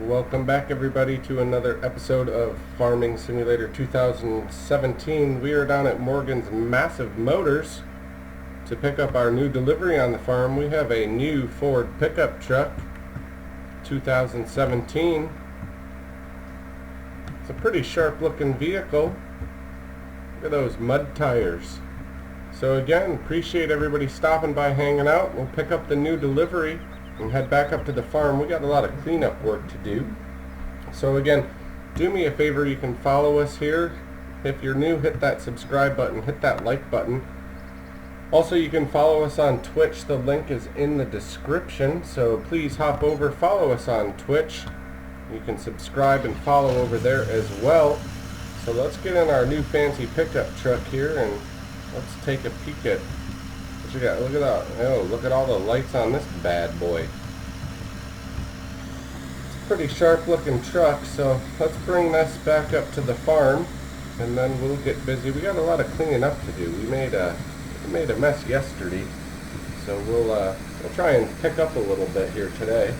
Welcome back everybody to another episode of Farming Simulator 2017. We are down at Morgan's Massive Motors to pick up our new delivery on the farm. We have a new Ford pickup truck, 2017. It's a pretty sharp looking vehicle. Look at those mud tires. So again, appreciate everybody stopping by, hanging out. We'll pick up the new delivery and head back up to the farm. We got a lot of cleanup work to do. So again, do me a favor, you can follow us here. If you're new, hit that subscribe button, hit that like button. Also, you can follow us on Twitch. The link is in the description, so please hop over, follow us on Twitch. You can subscribe and follow over there as well. So let's get in our new fancy pickup truck here and let's take a peek at what you got. Look at that. Oh, look at all the lights on this bad boy. It's a pretty sharp looking truck, so let's bring this back up to the farm and then we'll get busy. We got a lot of cleaning up to do. We made a mess yesterday, so we'll try and pick up a little bit here today.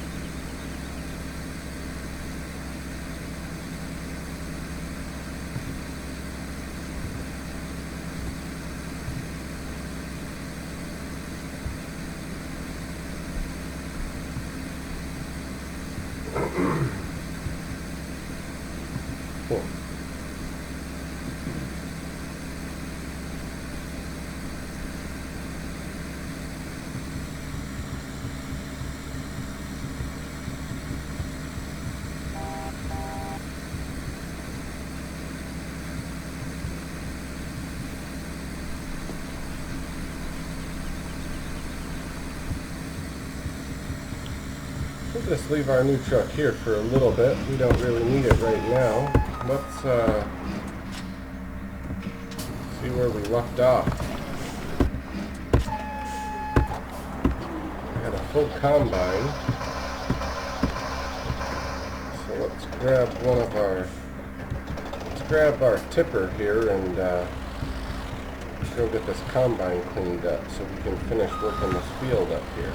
Cool. We'll just leave our new truck here for a little bit. We don't really need it right now. Let's see where we left off. We had a full combine. So let's grab our tipper here and go get this combine cleaned up so we can finish working this field up here.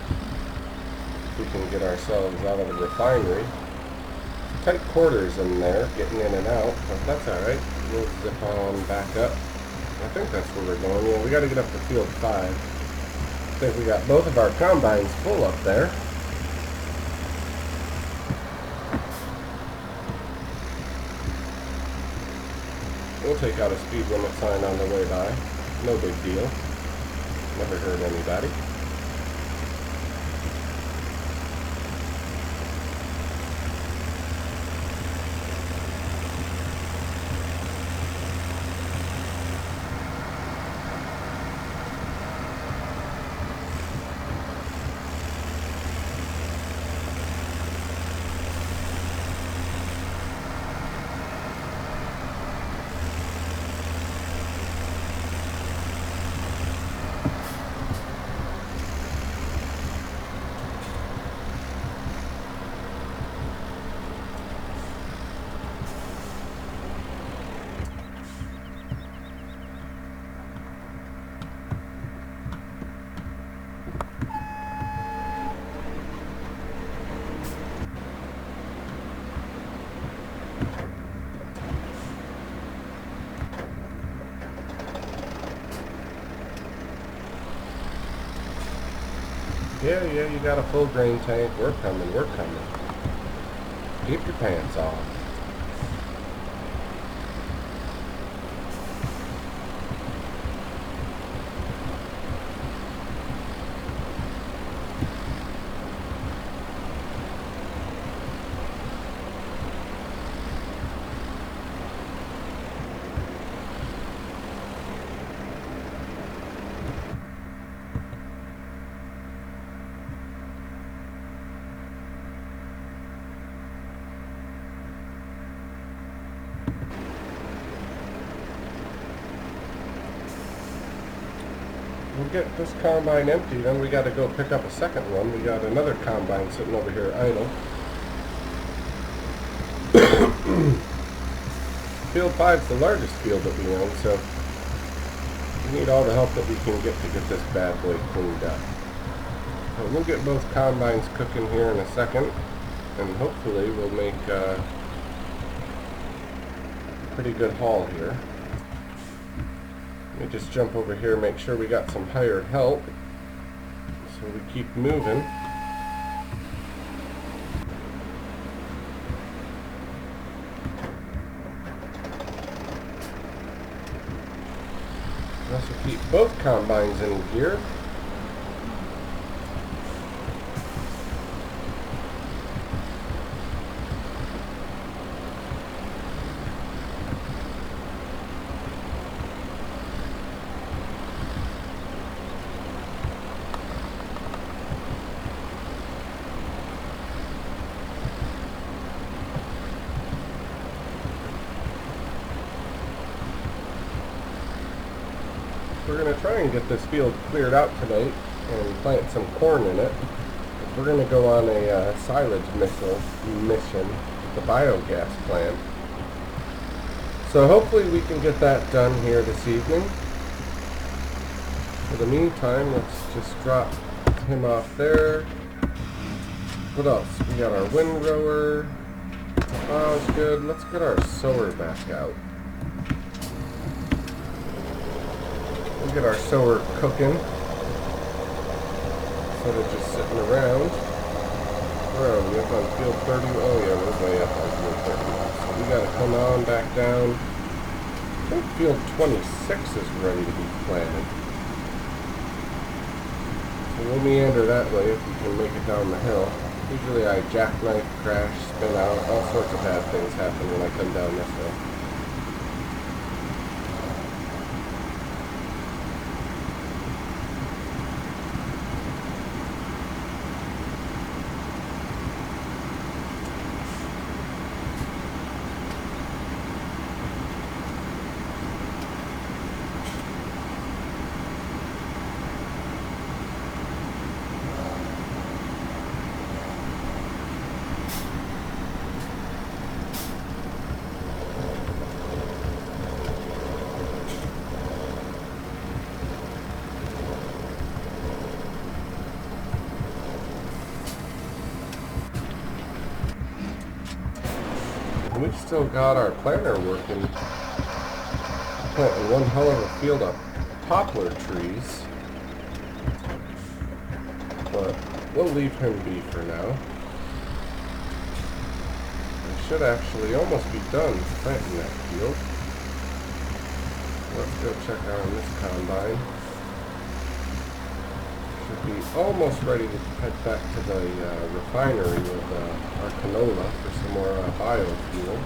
We can get ourselves out of the refinery. Tight quarters in there, getting in and out, but that's alright. We'll zip on back up. I think that's where we're going. Yeah, we got to get up to field 5. I think we got both of our combines full up there. We'll take out a speed limit sign on the way by. No big deal. Never hurt anybody. Yeah, you got a full grain tank. We're coming. Keep your pants off. We'll get this combine empty, then we got to go pick up a second one. We got another combine sitting over here idle. Field 5 is the largest field that we own, so we need all the help that we can get to get this bad boy cleaned up. So we'll get both combines cooking here in a second. and hopefully we'll make a pretty good haul here. Let me just jump over here and make sure we got some hired help so we keep moving. Also keep both combines in gear. We're going to try and get this field cleared out tonight and plant some corn in it. We're going to go on a silage mission at the biogas plant. So hopefully we can get that done here this evening. For the meantime, let's just drop him off there. What else? We got our windrower. Oh, it's good. Let's get our sower back out. We'll get our sower cooking instead of just sitting around. Where are we? Up on field 30? Oh yeah, we're way up on field 30. So we gotta come on back down. I think field 26 is ready to be planted. So we'll meander that way if we can make it down the hill. Usually I jackknife, crash, spin out, all sorts of bad things happen when I come down this way. We've still got our planter working, planting one hell of a field of poplar trees, but we'll leave him be for now. I should actually almost be done planting that field. Let's go check out on this combine. Should be almost ready to head back to the refinery with our canola for some more biofuel.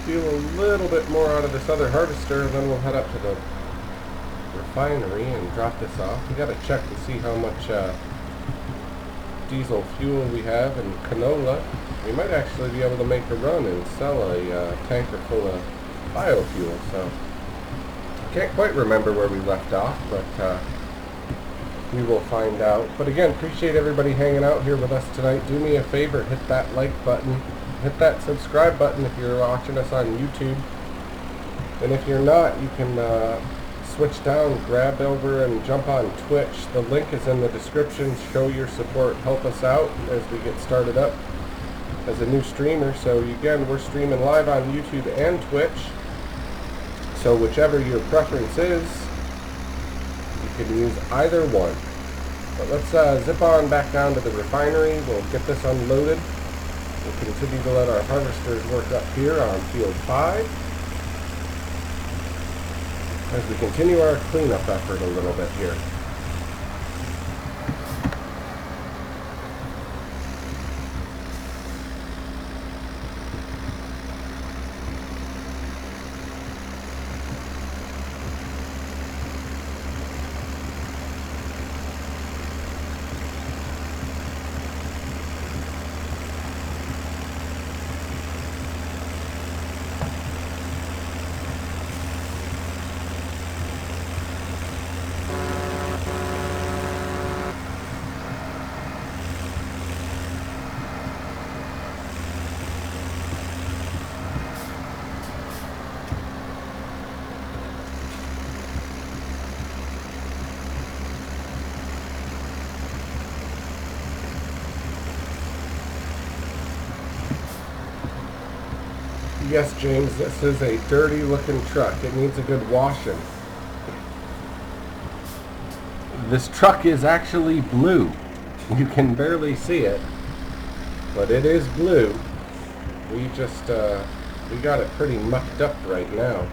Steal a little bit more out of this other harvester, and then we'll head up to the refinery and drop this off. We got to check to see how much diesel fuel we have and canola. We might actually be able to make a run and sell a tanker full of biofuel. So I can't quite remember where we left off, but we will find out. But again, appreciate everybody hanging out here with us tonight. Do me a favor, hit that like button. Hit that subscribe button if you're watching us on YouTube. And if you're not, you can switch down, grab over, and jump on Twitch. The link is in the description. Show your support. Help us out as we get started up as a new streamer. So again, we're streaming live on YouTube and Twitch. So whichever your preference is, you can use either one. But let's zip on back down to the refinery. We'll get this unloaded. We'll continue to let our harvesters work up here on field 5 as we continue our cleanup effort a little bit here. Yes, James, this is a dirty looking truck. It needs a good washing. This truck is actually blue. You can barely see it, but it is blue. We got it pretty mucked up right now.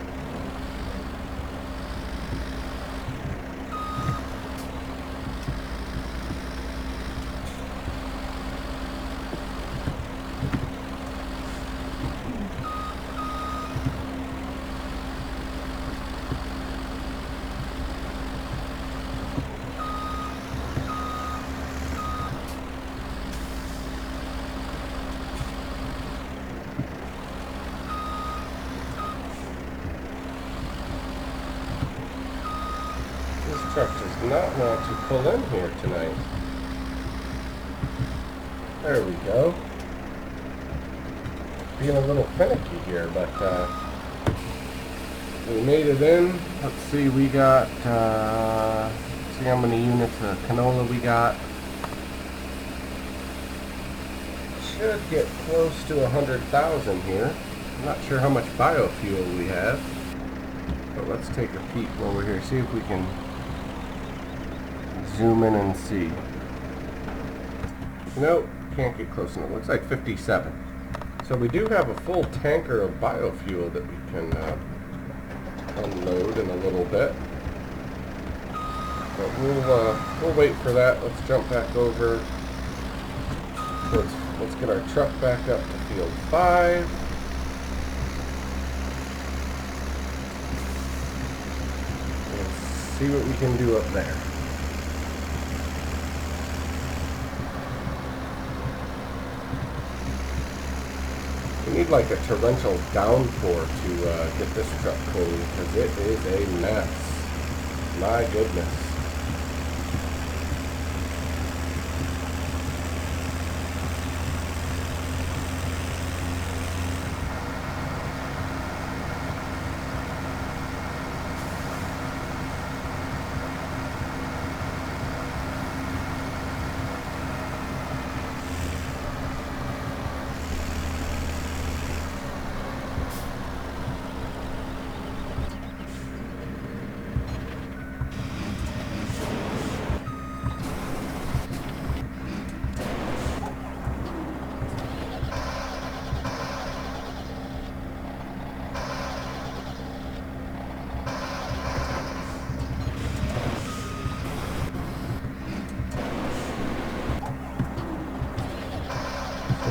This truck does not want to pull in here tonight. There we go. Being a little finicky here, but we made it in. Let's see, we got, see how many units of canola we got. Should get close to 100,000 here. I'm not sure how much biofuel we have, but let's take a peek while we're here, see if we can zoom in and see. Nope, can't get close enough. Looks like 57. So we do have a full tanker of biofuel that we can unload in a little bit. But we'll wait for that. Let's jump back over. Let's get our truck back up to field 5. Let's see what we can do up there. We need like a torrential downpour to get this truck clean, because it is a mess. My goodness.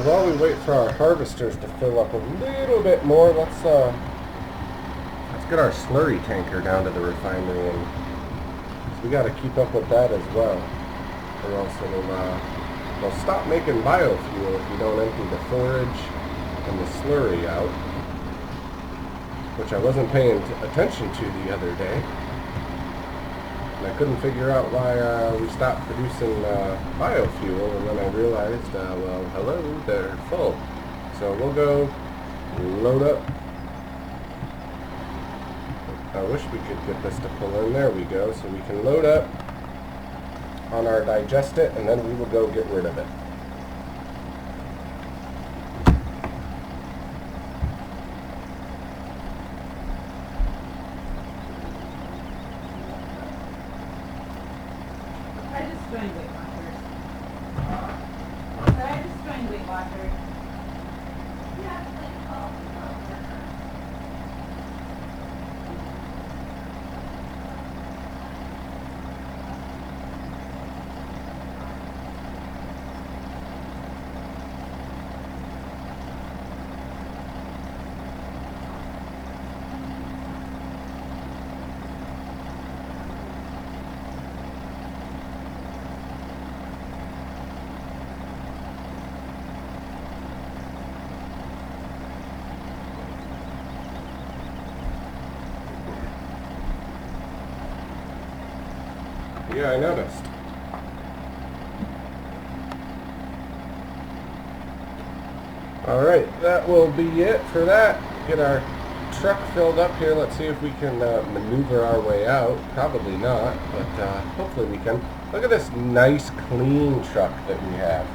While we wait for our harvesters to fill up a little bit more, let's get our slurry tanker down to the refinery, and so we got to keep up with that as well, or else they'll stop making biofuel if you don't empty the forage and the slurry out, which I wasn't paying attention to the other day. I couldn't figure out why we stopped producing biofuel, and then I realized, well, hello, they're full. So we'll go load up. I wish we could get this to pull in. There we go. So we can load up on our digest it, and then we will go get rid of it. Yeah, I noticed. Alright, that will be it for that. Get our truck filled up here. Let's see if we can maneuver our way out. Probably not, but hopefully we can. Look at this nice, clean truck that we have.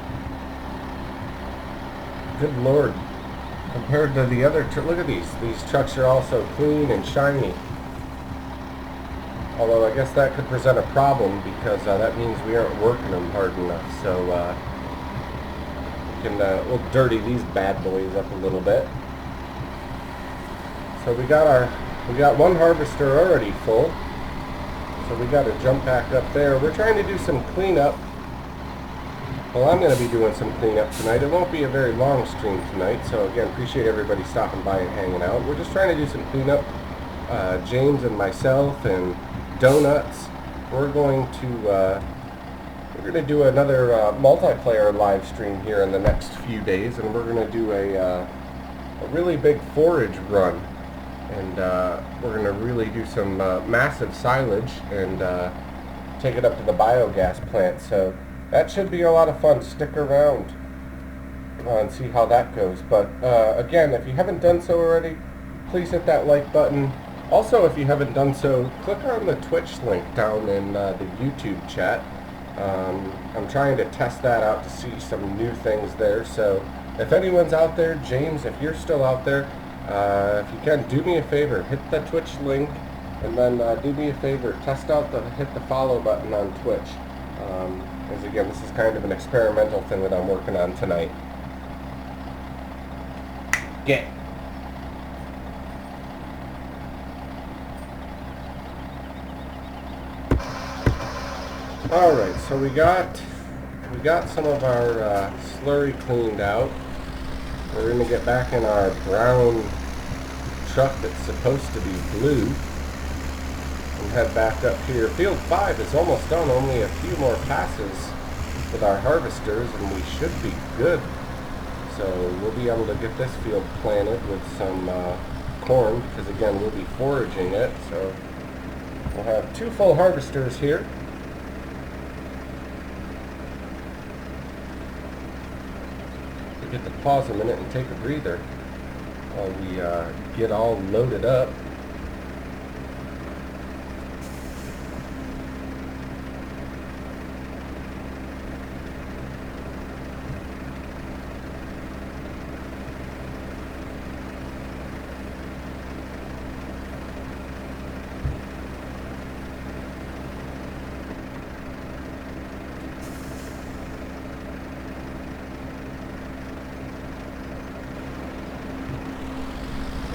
Good Lord. compared to the other. Look at these. These trucks are also clean and shiny. Although I guess that could present a problem because that means we aren't working them hard enough. So we can we'll dirty these bad boys up a little bit. So we got one harvester already full. So we got to jump back up there. We're trying to do some cleanup. Well, I'm going to be doing some cleanup tonight. It won't be a very long stream tonight. So again, appreciate everybody stopping by and hanging out. We're just trying to do some cleanup. James and myself and Donuts. We're going to do another multiplayer live stream here in the next few days, and we're going to do a really big forage run. And we're going to really do some massive silage and take it up to the biogas plant. So that should be a lot of fun. Stick around and see how that goes. But again, if you haven't done so already, please hit that like button. Also, if you haven't done so, click on the Twitch link down in the YouTube chat. I'm trying to test that out to see some new things there. So if anyone's out there, James, if you're still out there, if you can, do me a favor, hit the Twitch link, and then do me a favor, hit the follow button on Twitch. Because again, this is kind of an experimental thing that I'm working on tonight. Get. All right, so we got some of our slurry cleaned out. We're going to get back in our brown truck that's supposed to be blue and head back up here. Field 5 is almost done, only a few more passes with our harvesters and we should be good. So we'll be able to get this field planted with some corn because again we'll be foraging it. So we'll have 2 full harvesters here. Get to pause a minute and take a breather while we get all loaded up.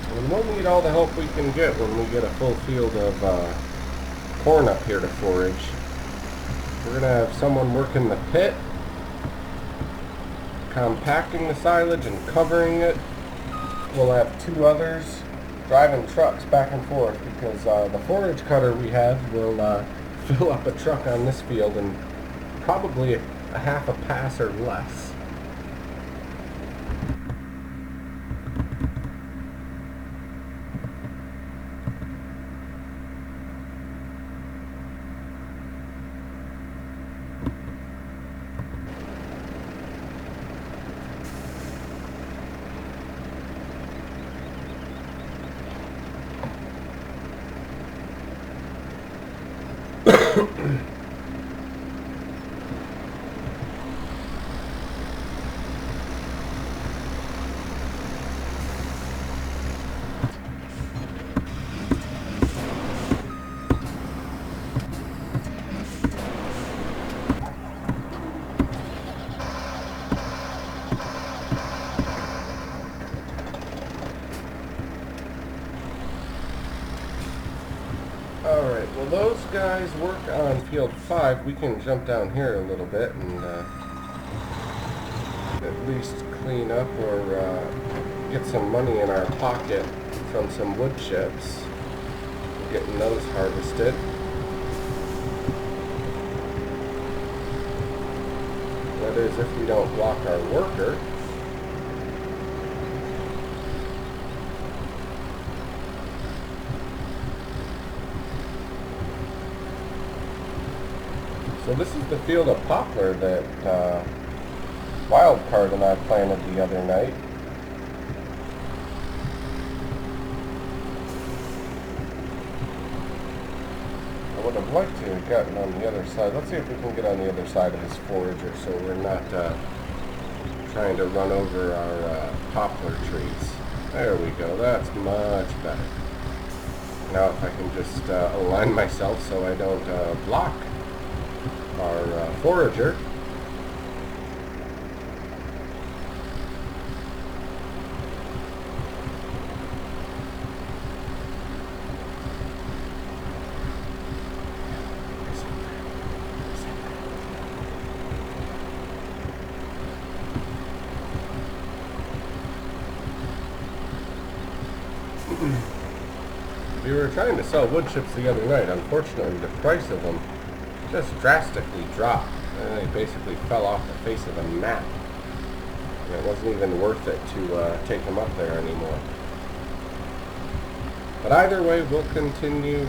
And we'll need all the help we can get when we get a full field of corn up here to forage. We're going to have someone working the pit, compacting the silage and covering it. We'll have 2 others driving trucks back and forth because the forage cutter we have will fill up a truck on this field in probably a half a pass or less. Alright, well those guys work on field 5. We can jump down here a little bit and at least clean up or get some money in our pocket from some wood chips. Getting those harvested. That is if we don't block our worker. So this is the field of poplar that Wildcard and I planted the other night. I would have liked to have gotten on the other side. Let's see if we can get on the other side of this forager so we're not trying to run over our poplar trees. There we go. That's much better. Now if I can just align myself so I don't block our forager. We were trying to sell wood chips the other night. Unfortunately, the price of them just drastically dropped. And they basically fell off the face of the map. And it wasn't even worth it to take them up there anymore. But either way, we'll continue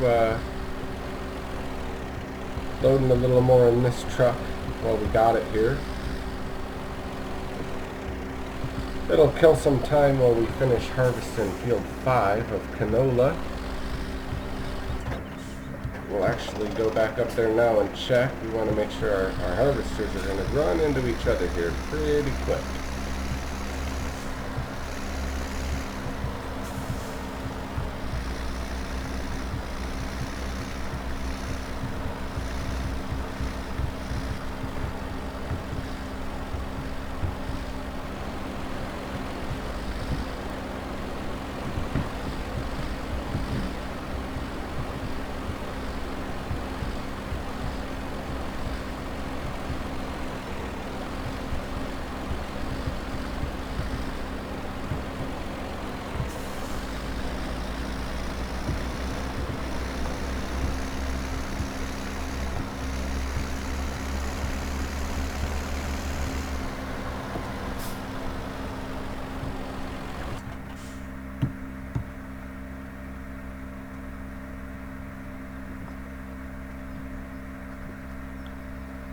loading a little more in this truck while we got it here. It'll kill some time while we finish harvesting field 5 of canola. We'll actually go back up there now and check. We want to make sure our harvesters are going to run into each other here pretty quick.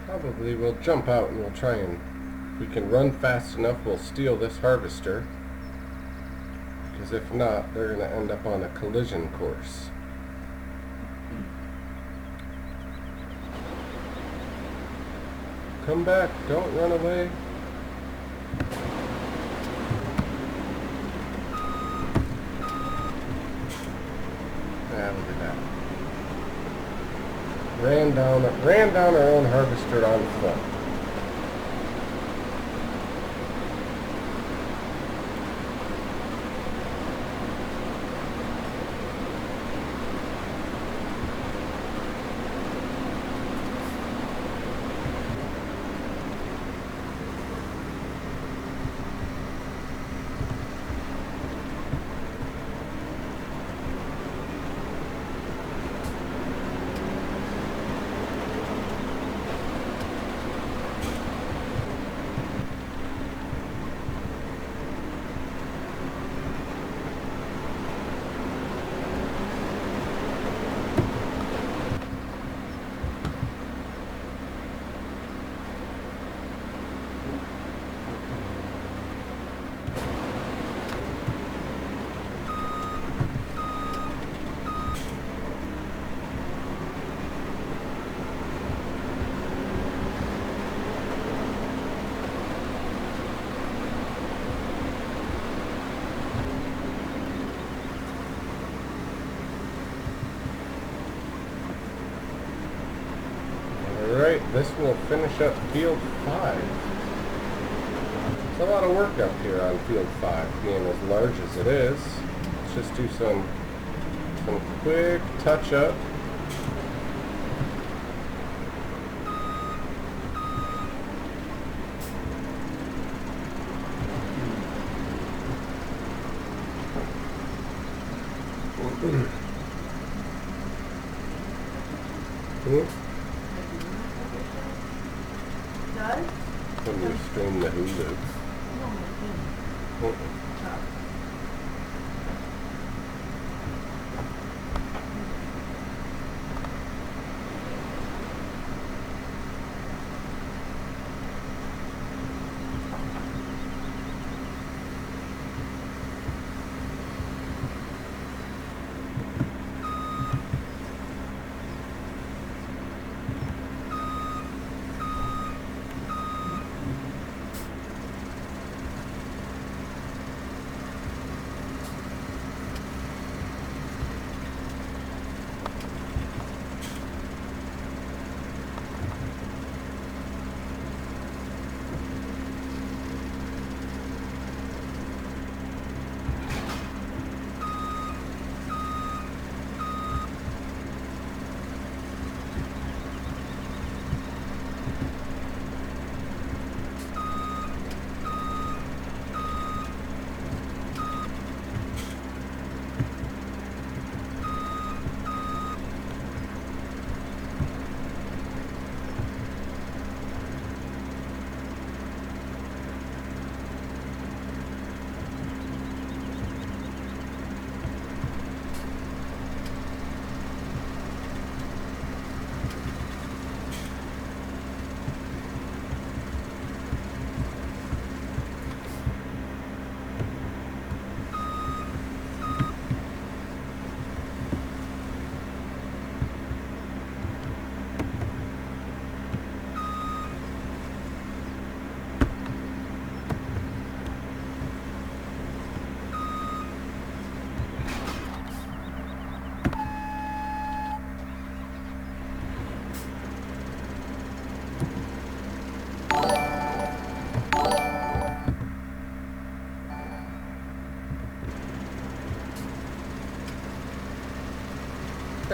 Probably we'll jump out and we'll try and, if we can run fast enough, we'll steal this harvester. Because if not, they're going to end up on a collision course. Come back, don't run away. Ah, look at that. Ran down our own harvester on foot. Alright, this will finish up field 5. It's a lot of work up here on field 5, being as large as it is. Let's just do some quick touch-up. When you stream the Hulu.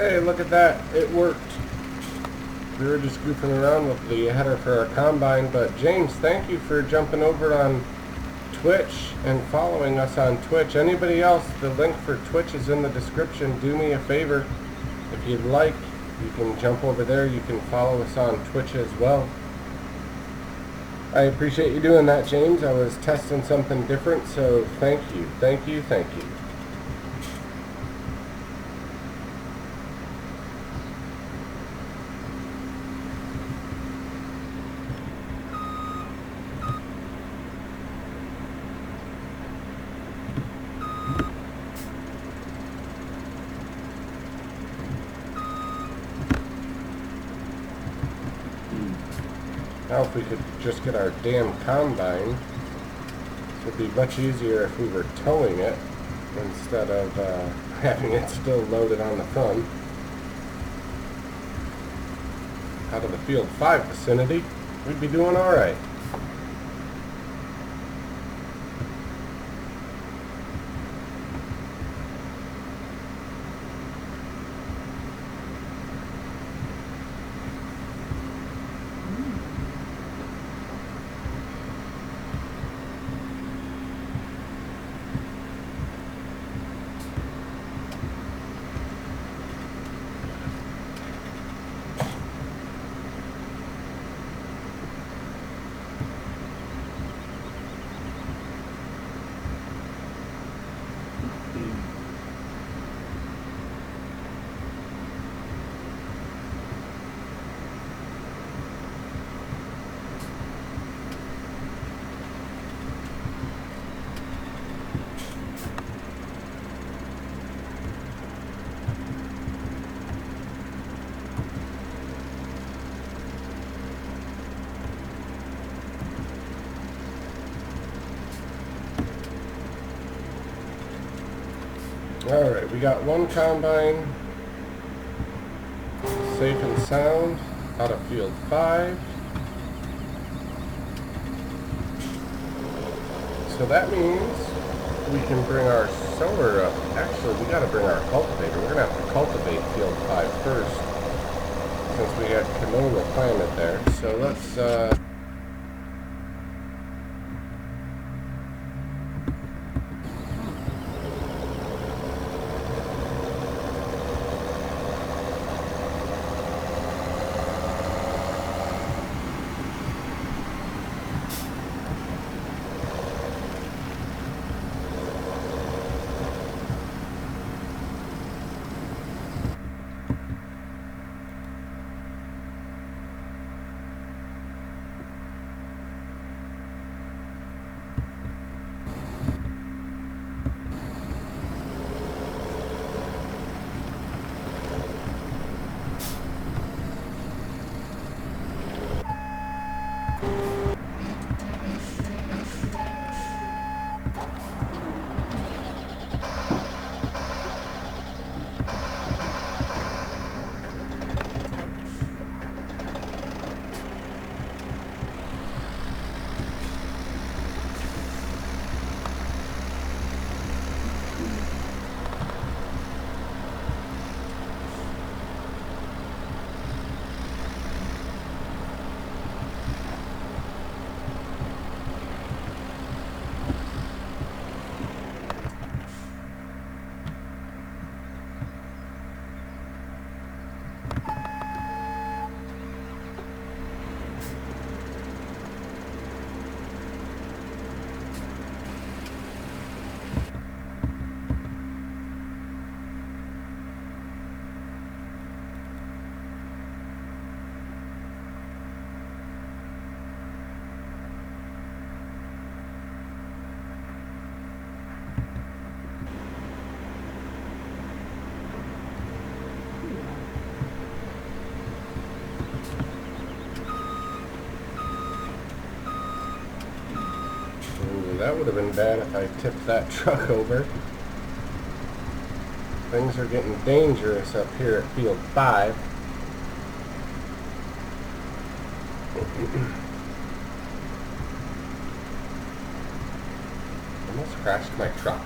Hey, look at that. It worked. We were just goofing around with the header for our combine, but James, thank you for jumping over on Twitch and following us on Twitch. Anybody else, the link for Twitch is in the description. Do me a favor. If you'd like, you can jump over there. You can follow us on Twitch as well. I appreciate you doing that, James. I was testing something different, so thank you, thank you, thank you. Now if we could just get our damn combine, it would be much easier if we were towing it instead of having it still loaded on the front. Out of the field 5 vicinity, we'd be doing alright. Alright, we got one combine, safe and sound, out of field 5. So that means we can bring our sower up. Actually, we gotta bring our cultivator. We're gonna have to cultivate field 5 first, since we had canola planted there. So let's, that would have been bad if I tipped that truck over. Things are getting dangerous up here at field 5. Almost crashed my truck.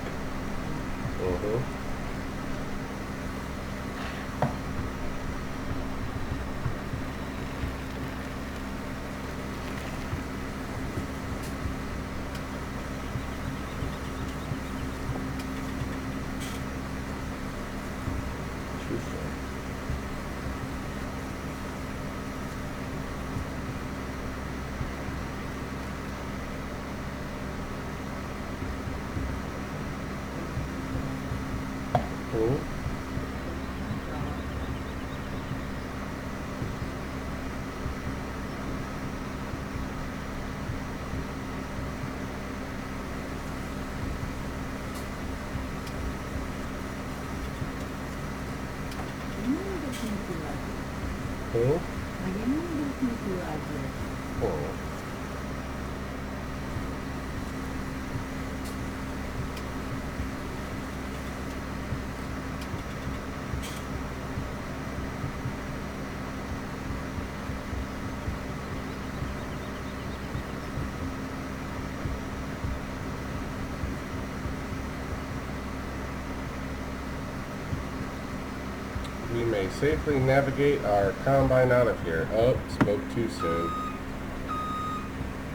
I safely navigate our combine out of here. Oh, spoke too soon.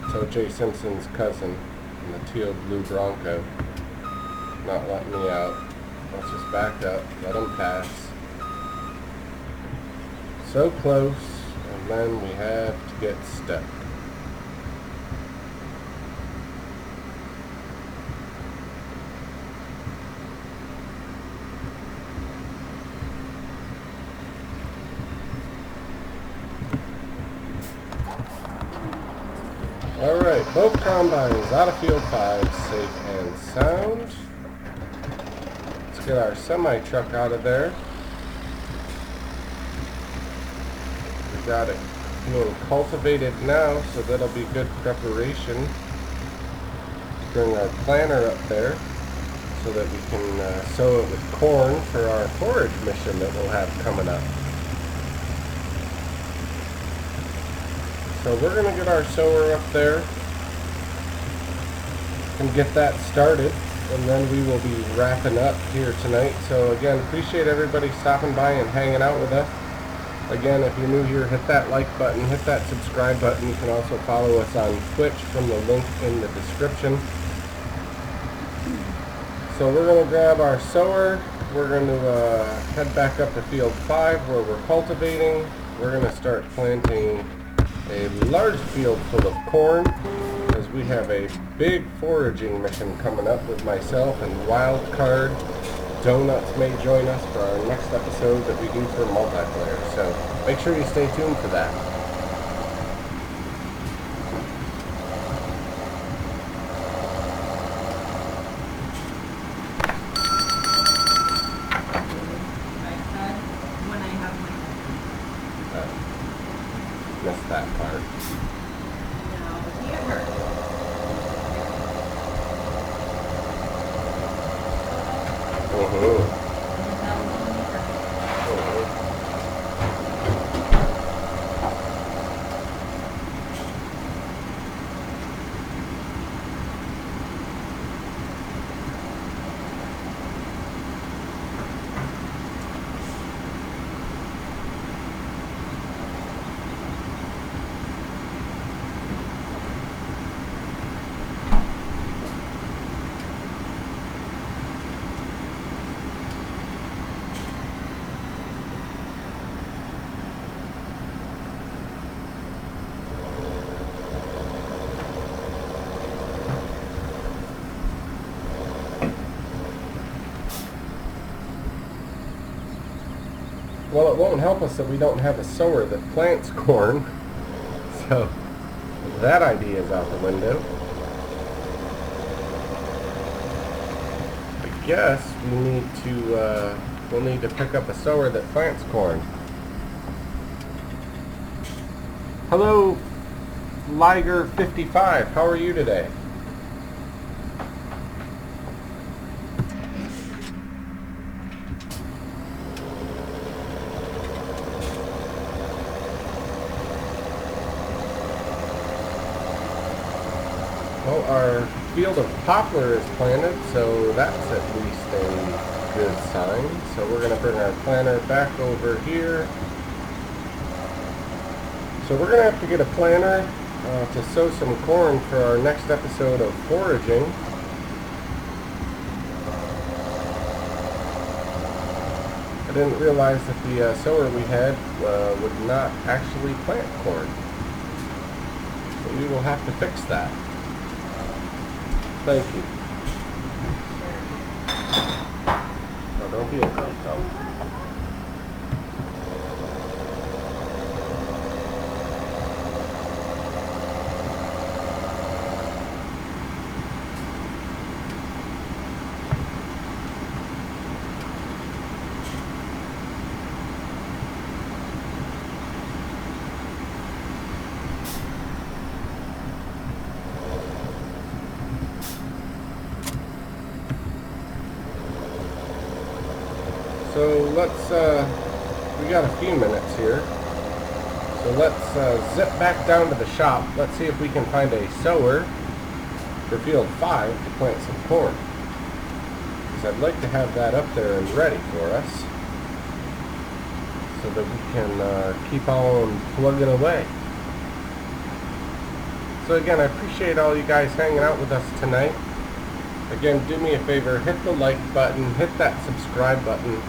It's O.J. Simpson's cousin in the teal blue Bronco. Not letting me out. Let's just back up, let him pass. So close, and then we have to get stuck. Alright, both combines out of field 5, safe and sound. Let's get our semi-truck out of there. We got it being cultivated now, so that'll be good preparation. Bring our planter up there so that we can sow it with corn for our forage mission that we'll have coming up. So we're going to get our sower up there and get that started, and then we will be wrapping up here tonight. So again, appreciate everybody stopping by and hanging out with us. Again, if you're new here, hit that like button, hit that subscribe button. You can also follow us on Twitch from the link in the description. So we're going to grab our sower. We're going to head back up to field 5 where we're cultivating. We're going to start planting a large field full of corn, as we have a big foraging mission coming up with myself, and Wildcard Donuts may join us for our next episode that we do for multiplayer. So make sure you stay tuned for that. Missed that part. Well, it won't help us that we don't have a sower that plants corn, so that idea is out the window. I guess we'll need to pick up a sower that plants corn. Hello, Liger55, how are you today? Well, our field of poplar is planted, so that's at least a good sign. So we're going to bring our planter back over here. So we're going to have to get a planter to sow some corn for our next episode of foraging. I didn't realize that the sower we had would not actually plant corn. So we will have to fix that. Thank you. No, don't be a girl, though. So let's, we got a few minutes here. So let's zip back down to the shop. Let's see if we can find a sower for field 5 to plant some corn. Because I'd like to have that up there and ready for us. so that we can keep on plugging away. So again, I appreciate all you guys hanging out with us tonight. Again, do me a favor, hit the like button, hit that subscribe button.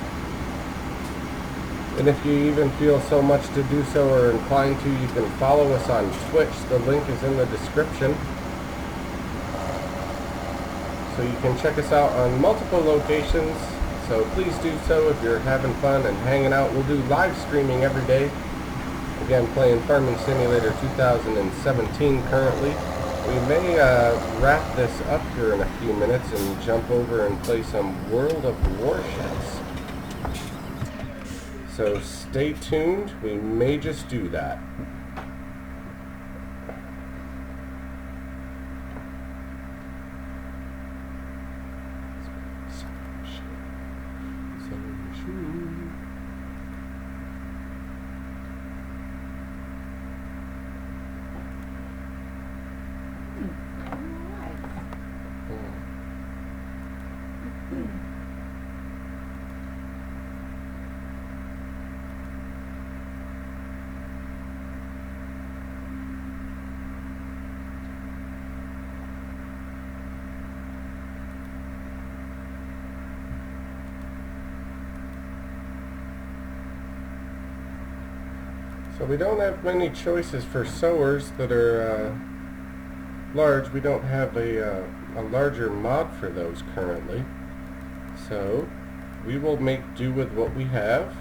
And if you even feel so much to do so or are inclined to, you can follow us on Twitch. The link is in the description. So you can check us out on multiple locations. So please do so if you're having fun and hanging out. We'll do live streaming every day. Again, playing Farming Simulator 2017 currently. We may wrap this up here in a few minutes and jump over and play some World of Warships. So stay tuned. We may just do that. So we don't have many choices for sowers that are large. We don't have a larger mod for those currently. So we will make do with what we have.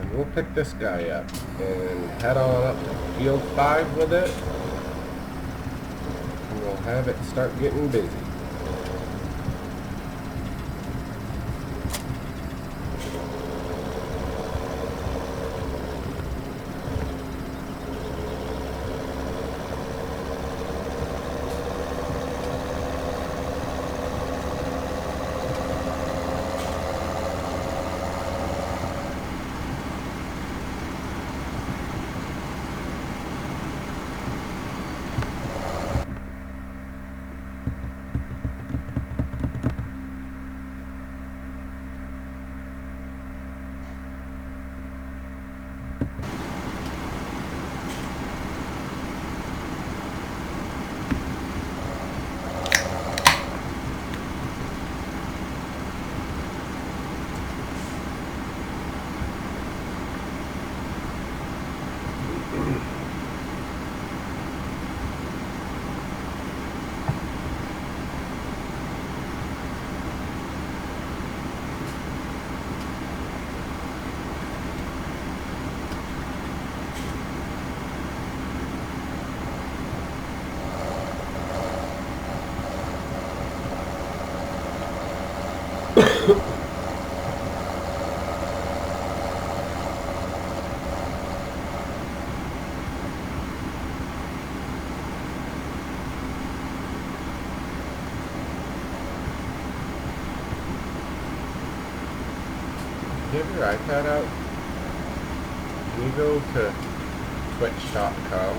And we'll pick this guy up and head on up to field 5 with it. And we'll have it start getting busy. Do you have your iPad out? Can you go to twitch.com?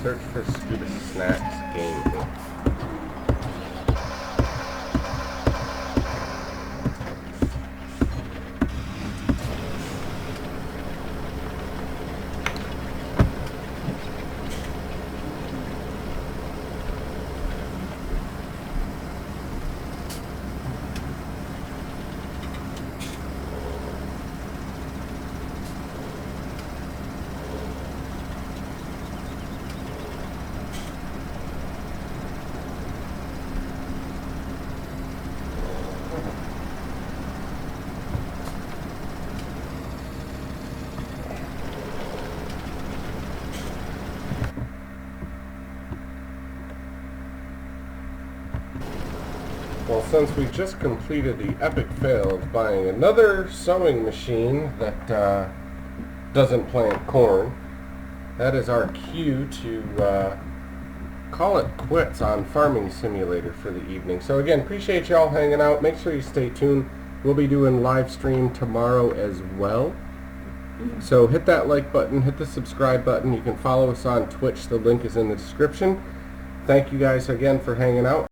Search for Scuba Snacks Game. since we just completed the epic fail of buying another sewing machine that doesn't plant corn, that is our cue to call it quits on Farming Simulator for the evening. So again, appreciate y'all hanging out. Make sure you stay tuned. We'll be doing live stream tomorrow as well. So hit that like button, hit the subscribe button. You can follow us on Twitch. The link is in the description. Thank you guys again for hanging out.